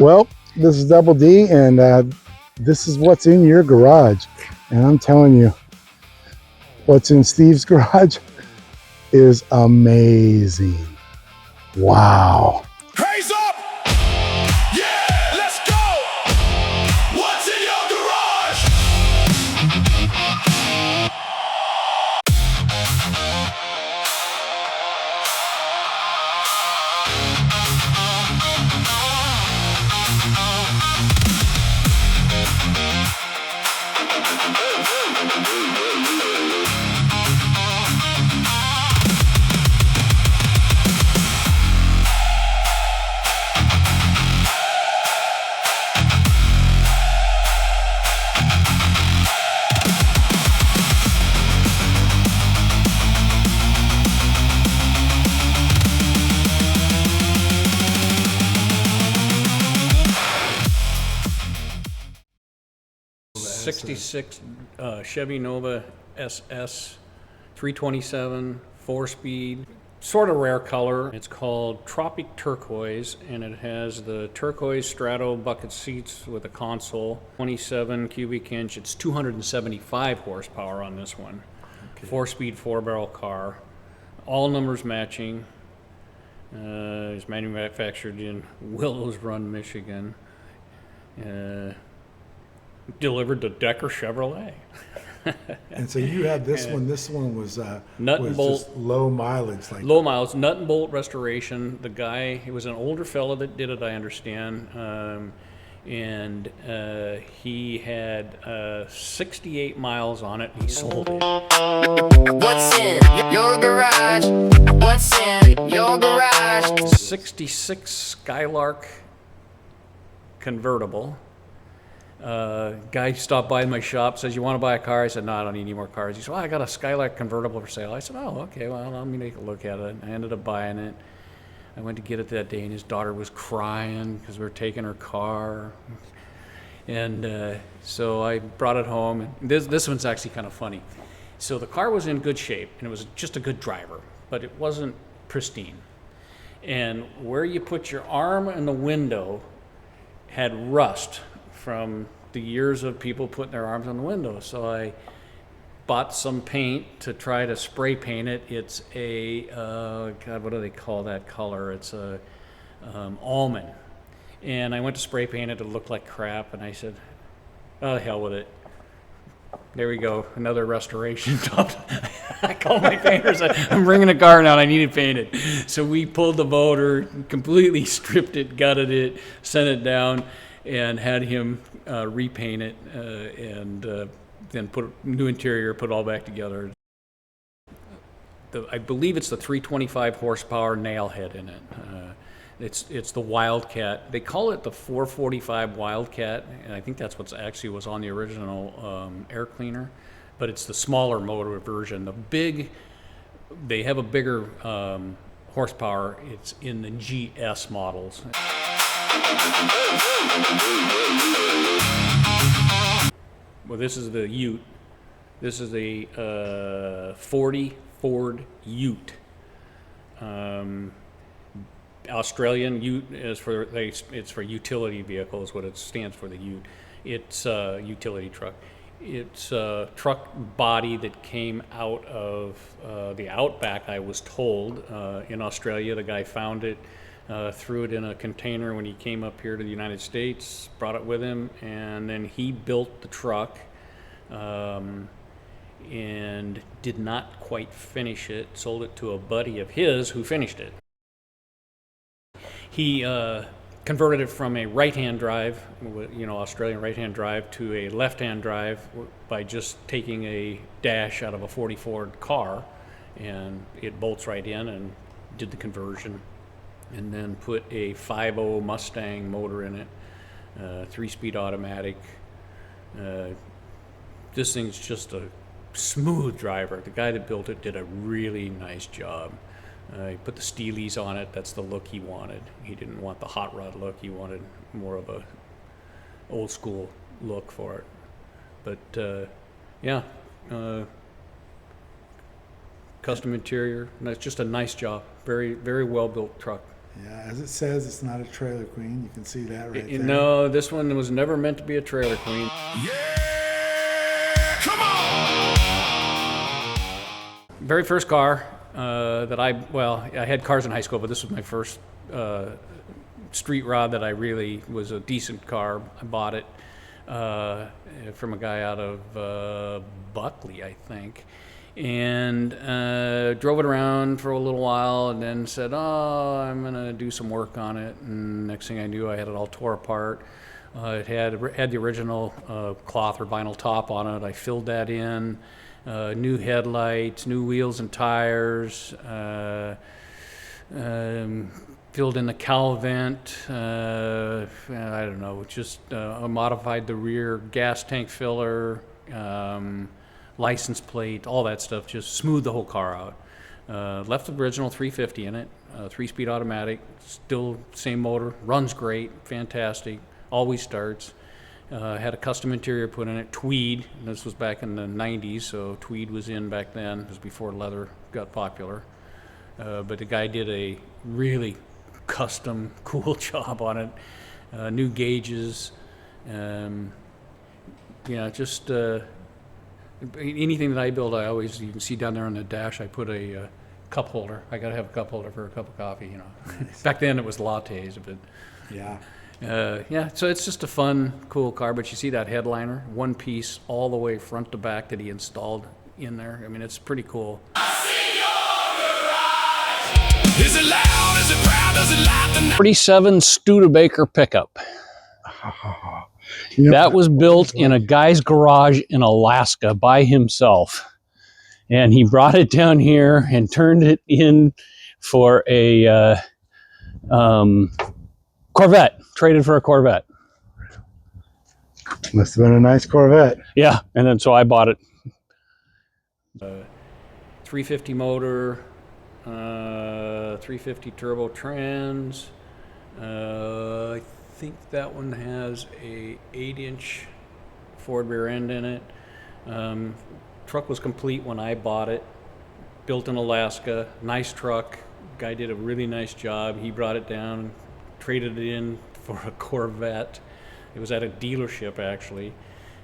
Well, this is Double D, and this is what's in your garage. And I'm telling you, what's in Steve's garage is amazing. Wow. Praise up! Yeah, let's go! What's in your garage? '66 Chevy Nova SS, 327, 4-speed, sort of rare color. It's called Tropic Turquoise, and it has the turquoise strato bucket seats with a console, 27 cubic inch. It's 275 horsepower on this one. Okay. 4-speed, 4-barrel car, all numbers matching. It's manufactured in Willows Run, Michigan. Delivered to Decker Chevrolet. And so you had this one. This one was Nut and bolt, just low mileage, like low miles, nut and bolt restoration. The guy, he was an older fellow that did it, I understand, and he had 68 miles on it. He sold it. What's in your garage? What's in your garage? 66 Skylark convertible. Guy stopped by my shop, says, "You want to buy a car?" I said, "No, I don't need any more cars." He said, "Well, I got a Skylark convertible for sale." I said, "Oh, okay, well, let me take a look at it." I ended up buying it. I went to get it that day, and his daughter was crying because we were taking her car. And so I brought it home. And this one's actually kind of funny. So the car was in good shape, and it was just a good driver, but it wasn't pristine. And where you put your arm in the window had rust from the years of people putting their arms on the window. So I bought some paint to try to spray paint it. It's a, God, what do they call that color? It's a almond. And I went to spray paint it. It looked like crap. And I said, "Oh, the hell with it." There we go, another restoration job. I called my painters. I'm bringing a car now, and I need it painted. So we pulled the motor, completely stripped it, gutted it, sent it down, and had him repaint it, and then put new interior, put it all back together. I believe it's the 325 horsepower nail head in it. It's the Wildcat. They call it the 445 Wildcat, and I think that's what's actually was on the original air cleaner, but it's the smaller motor version. They have a bigger horsepower. It's in the GS models. Well, this is the Ute. This is a 40 Ford Ute. Australian Ute is it's for utility vehicles. What it stands for, the Ute. It's a utility truck. It's a truck body that came out of the outback, I was told, in Australia. The guy found it, threw it in a container when he came up here to the United States, brought it with him, and then he built the truck and did not quite finish it, sold it to a buddy of his who finished it. He converted it from a right-hand drive, Australian right-hand drive, to a left-hand drive by just taking a dash out of a 40 Ford car, and it bolts right in, and did the conversion, and then put a 5.0 Mustang motor in it, 3-speed automatic. This thing's just a smooth driver. The guy that built it did a really nice job. He put the Steelies on it. That's the look he wanted. He didn't want the hot rod look. He wanted more of a old school look for it. But yeah, custom interior. And it's just a nice job. Very, very well built truck. Yeah, as it says, it's not a trailer queen. You can see that right there. No, this one was never meant to be a trailer queen. Yeah, come on! Very first car that I had cars in high school, but this was my first street rod that I really was a decent car. I bought it from a guy out of Buckley, I think, and drove it around for a little while, and then said, "Oh, I'm gonna do some work on it." And next thing I knew, I had it all tore apart. It had the original cloth or vinyl top on it. I filled that in. New headlights, new wheels and tires, filled in the cowl vent, I don't know, just modified the rear gas tank filler, license plate, all that stuff, just smoothed the whole car out. Left the original 350 in it, 3-speed automatic, still same motor, runs great, fantastic, always starts. Had a custom interior put in it, tweed. This was back in the 90s, so tweed was in back then. It was before leather got popular. But the guy did a really custom, cool job on it. New gauges. Just anything that I build, I always, you can see down there on the dash, I put a cup holder. I got to have a cup holder for a cup of coffee, you know. Nice. Back then it was lattes, but... Yeah. So it's just a fun, cool car, but you see that headliner, one piece all the way front to back that he installed in there. I mean, it's pretty cool. Is it loud? Is it proud? Does it laugh? 47 Studebaker Pickup. You know, That was built in a guy's garage in Alaska by himself. And he brought it down here and turned it in for a Corvette, traded for a Corvette. must have been a nice Corvette. Yeah, and then so I bought it. 350 motor, 350 turbo trans. I think that one has a 8-inch Ford rear end in it. Truck was complete when I bought it. Built in Alaska, nice truck. Guy did a really nice job. He brought it down, traded it in for a Corvette. It was at a dealership actually.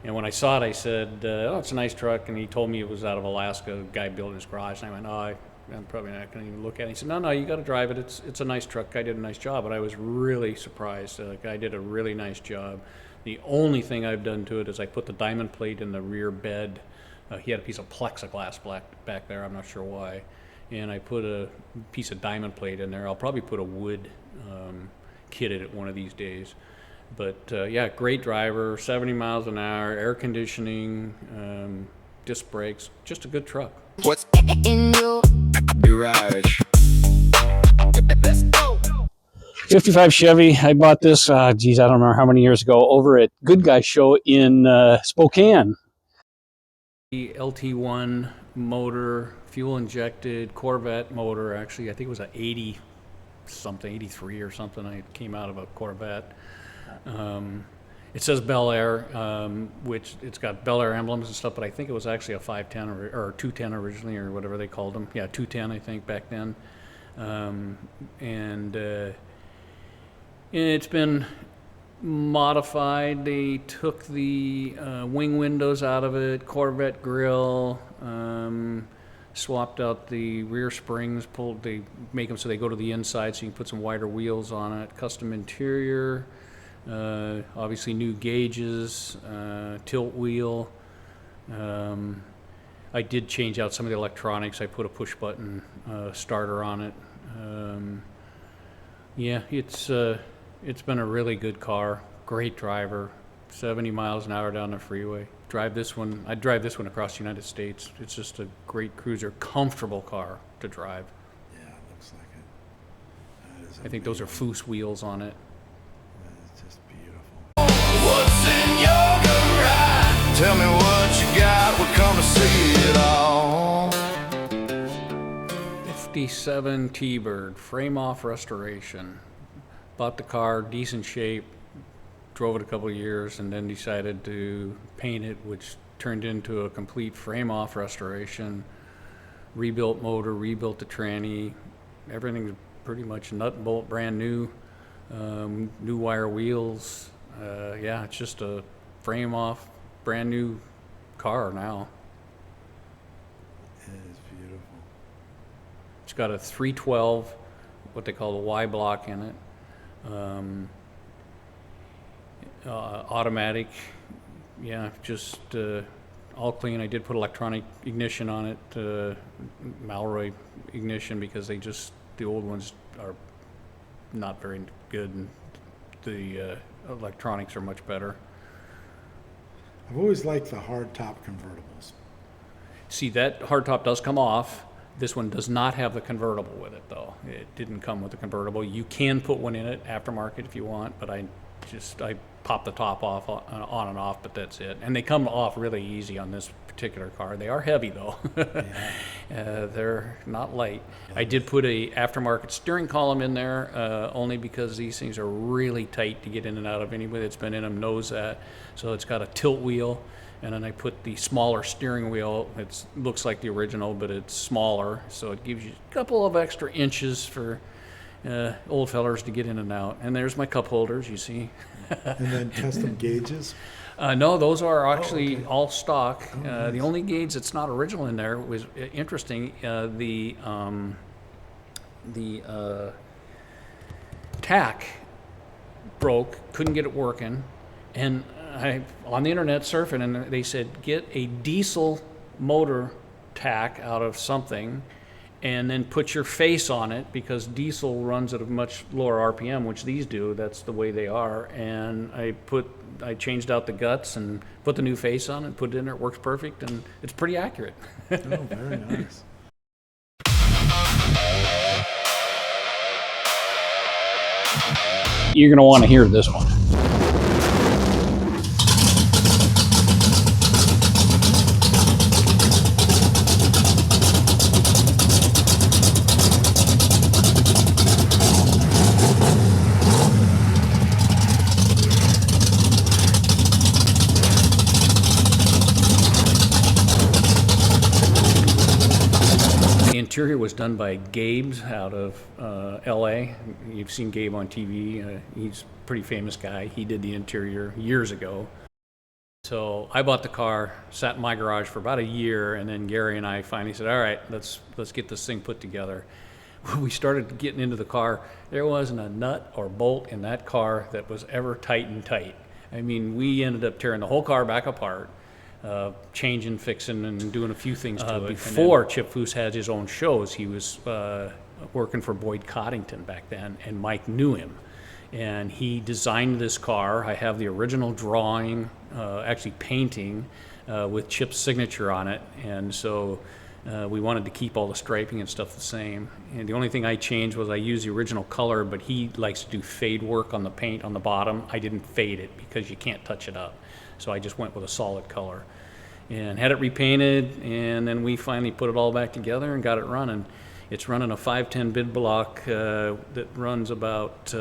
And when I saw it, I said, "Oh, it's a nice truck." And he told me it was out of Alaska. The guy built in his garage. And I went, "Oh, I'm probably not going to even look at it." He said, "No, you got to drive it. It's a nice truck." Guy did a nice job, but I was really surprised. The guy did a really nice job. The only thing I've done to it is I put the diamond plate in the rear bed. He had a piece of plexiglass back there. I'm not sure why. And I put a piece of diamond plate in there. I'll probably put a wood kit in it one of these days. But yeah, great driver, 70 miles an hour, air conditioning, disc brakes, just a good truck. What's in your garage? Let's go. 55 Chevy. I bought this, I don't remember how many years ago, over at Good Guy Show in Spokane. The LT1 motor, fuel injected Corvette motor. Actually, I think it was an 80 something, 83 or something. I came out of a Corvette. It says Bel Air, which it's got Bel Air emblems and stuff, but I think it was actually a 510 or 210 originally, or whatever they called them. Yeah, 210 I think back then. It's been modified. They took the wing windows out of it, Corvette grille, swapped out the rear springs, they make them so they go to the inside so you can put some wider wheels on it, custom interior, obviously new gauges, tilt wheel. I did change out some of the electronics. I put a push button starter on it. Yeah, it's been a really good car, great driver, 70 miles an hour down the freeway. I'd drive this one across the United States. It's just a great cruiser, comfortable car to drive. Yeah, it looks like it. That is I think those are amazing. Foose wheels on it. That is just beautiful. What's in your garage? Tell me what you got. We'll come to see it all. 57 T-Bird, frame off restoration. Bought the car, decent shape, drove it a couple of years, and then decided to paint it, which turned into a complete frame off restoration. Rebuilt motor, rebuilt the tranny. Everything's pretty much nut and bolt brand new, new wire wheels. Yeah, it's just a frame off brand new car now. It is beautiful. It's got a 312, what they call the Y block in it. Automatic, yeah, just all clean. I did put electronic ignition on it, Malroy ignition, because the old ones are not very good, and the electronics are much better. I've always liked the hardtop convertibles. See, that hardtop does come off. This one does not have the convertible with it, though. It didn't come with the convertible. You can put one in it aftermarket if you want, but I pop the top off on and off, but that's it. And they come off really easy on this particular car. They are heavy, though. They're not light. I did put a aftermarket steering column in there, only because these things are really tight to get in and out of. Anybody that's been in them knows that. So it's got a tilt wheel, and then I put the smaller steering wheel. It looks like the original, but it's smaller, so it gives you a couple of extra inches for old fellers to get in and out. And there's my cup holders, you see. And then custom gauges. No, those are actually all stock. The only gauge that's not original in there was interesting. The tack broke, couldn't get it working, and I on the internet surfing, and they said get a diesel motor tack out of something, and then put your face on it, because diesel runs at a much lower RPM, which these do. That's the way they are. And I changed out the guts and put the new face on and put it in there. It works perfect, and it's pretty accurate. Oh, very nice. You're going to want to hear this one. The interior was done by Gabe's out of LA. You've seen Gabe on TV. He's a pretty famous guy. He did the interior years ago. So I bought the car, sat in my garage for about a year, and then Gary and I finally said, all right, let's get this thing put together. When we started getting into the car, there wasn't a nut or bolt in that car that was ever tight and tight. I mean, we ended up tearing the whole car back apart. Changing, fixing, and doing a few things to it. Before Chip Foose had his own shows, he was working for Boyd Coddington back then, and Mike knew him. And he designed this car. I have the original drawing, actually painting, with Chip's signature on it. And so we wanted to keep all the striping and stuff the same. And the only thing I changed was I used the original color, but he likes to do fade work on the paint on the bottom. I didn't fade it because you can't touch it up. So I just went with a solid color and had it repainted, and then we finally put it all back together and got it running. It's running a 510 bid block that runs about,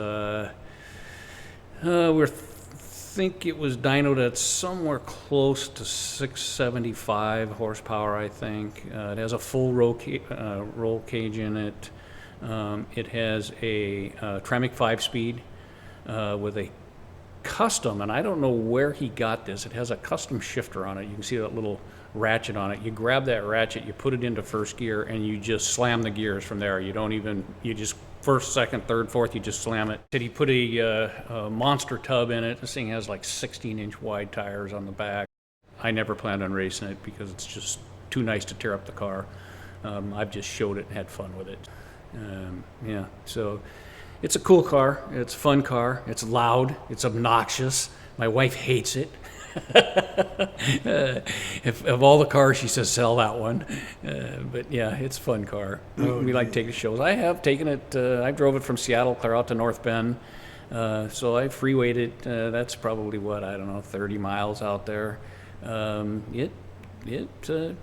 we think it was dynoed at somewhere close to 675 horsepower, I think. It has a full roll cage in it. It has a Tremec 5-speed with a custom, and I don't know where he got this. It has a custom shifter on it. You can see that little ratchet on it. You grab that ratchet, you put it into first gear, and you just slam the gears from there. You just first, second, third, fourth, you just slam it. He put a monster tub in it. This thing has like 16-inch wide tires on the back. I never planned on racing it because it's just too nice to tear up the car. I've just showed it and had fun with it. Yeah, so it's a cool car. It's a fun car. It's loud. It's obnoxious. My wife hates it. If of all the cars, she says sell that one. But yeah, it's a fun car. We like taking shows. I have taken it. I drove it from Seattle clear out to North Bend. So I freewayed it. That's probably what, I don't know, 30 miles out there. It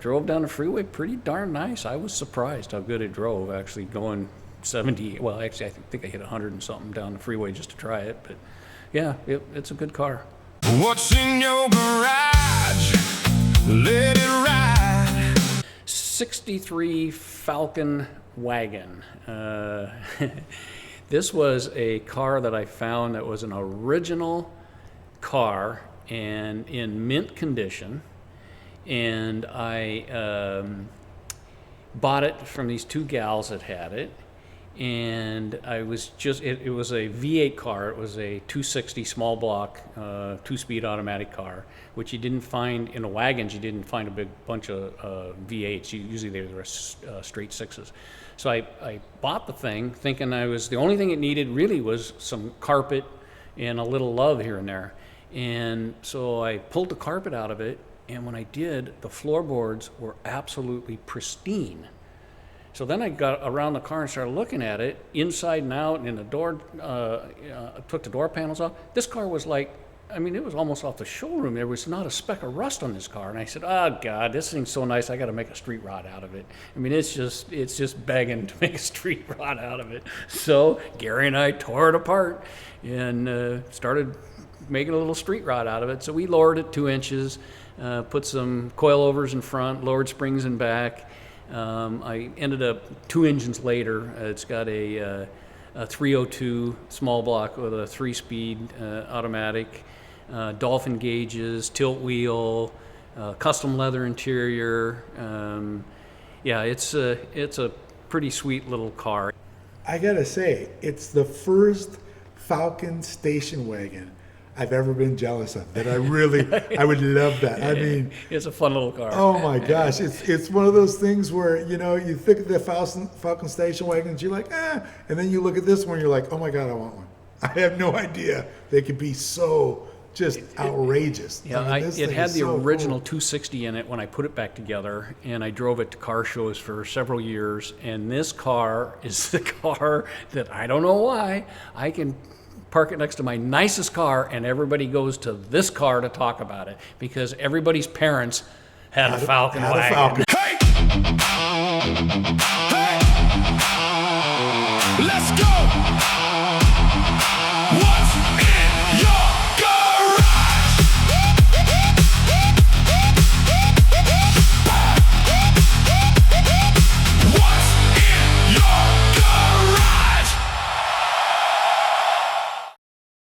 drove down the freeway pretty darn nice. I was surprised how good it drove, actually going 70. Well, actually, I think I hit 100 and something down the freeway just to try it. But yeah, it's a good car. What's in your garage? Let it ride. 63 Falcon Wagon. This was a car that I found that was an original car and in mint condition, and I bought it from these two gals that had it, and I was just, it was a V8 car. It was a 260 small block, 2-speed automatic car, which you didn't find in the wagons. You didn't find a big bunch of V8s. Usually they were straight sixes. So I bought the thing thinking the only thing it needed really was some carpet and a little love here and there. And so I pulled the carpet out of it, and when I did, the floorboards were absolutely pristine. So then I got around the car and started looking at it inside and out, and the door, took the door panels off. This car was like, I mean, it was almost off the showroom. There was not a speck of rust on this car. And I said, oh God, this thing's so nice, I got to make a street rod out of it. I mean, it's just begging to make a street rod out of it. So Gary and I tore it apart and started making a little street rod out of it. So we lowered it 2 inches, put some coilovers in front, lowered springs in back. I ended up 2 engines later. It's got a 302 small block with a 3-speed automatic, dolphin gauges, tilt wheel, custom leather interior. Yeah, it's a pretty sweet little car. I gotta say, it's the first Falcon station wagon I've ever been jealous of. That I would love that. I mean, It's a fun little car. oh my gosh, it's one of those things where, you know, you think of the Falcon station wagons, you're like, and then you look at this one, you're like, oh my God, I want one. I have no idea they could be so just outrageous. Yeah, I mean, this it thing had is the so original cool. 260 in it when I put it back together, and I drove it to car shows for several years. And this car is the car that, I don't know why, I can park it next to my nicest car, and everybody goes to this car to talk about it because everybody's parents had a Falcon wagon.